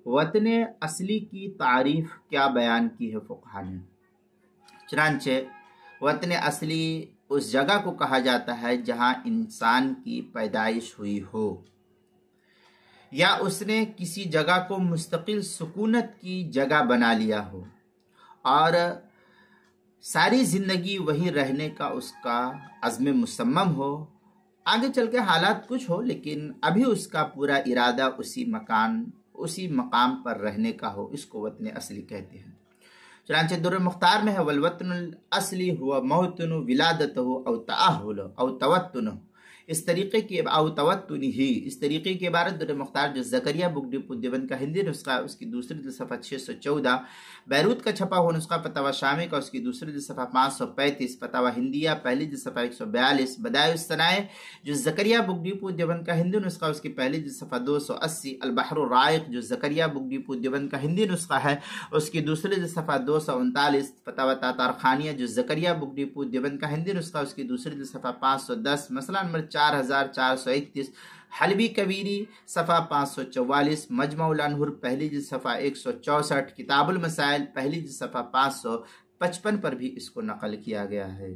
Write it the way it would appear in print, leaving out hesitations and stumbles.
वतन असली की तारीफ क्या बयान की है फुक़हा ने। चुनांचे वतन असली उस जगह को कहा जाता है जहां इंसान की पैदाइश हुई हो या उसने किसी जगह को मुस्तकिल सुकूनत की जगह बना लिया हो और सारी जिंदगी वहीं रहने का उसका अज़्म मुसम्मम हो। आगे चल के हालात कुछ हो लेकिन अभी उसका पूरा इरादा उसी मकाम पर रहने का हो, इसको वतन असली कहते हैं। चुनांचे दुर्र मुख्तार में है वलवतनुल असली हुआ मौतन विलादतहु औ तअहुल औ तवत्तुन, इस तरीके की इस तरीके की इबारत दुर्र मुख्तार जो ज़करिया बुक डिपो देवबंद का हिंदी नुस्खा उसकी दूसरी सफ़ा 614, बैरूत का छपा हुआ नुस्खा फतवा शामी का उसकी दूसरी सफ़ा 535, फतवा हिंदिया पहली सफ़ा 142, बदायुस सनाए जो ज़करिया बुक डिपो देवबंद का हिंदी नुस्खा उसकी पहली सफ़ा 280, अल बहरुर राइक जो ज़करिया बुक डिपो देवबंद का हिंदी नुस्खा है उसकी दूसरी सफ़ा 239, फतवा तातार खानिया जो ज़करिया बुक डिपो देवबंद का हिंदी नुस्खा उसकी दूसरी सफ़ा 510, मसला नंबर 4431, हलबी कबीरी सफ़ा 544, मजमुउल अनहुर पहली जिल्द सफ़ा 164, किताबुल मसाइल पहली जिल्द सफ़ा 555 पर भी इसको नकल किया गया है।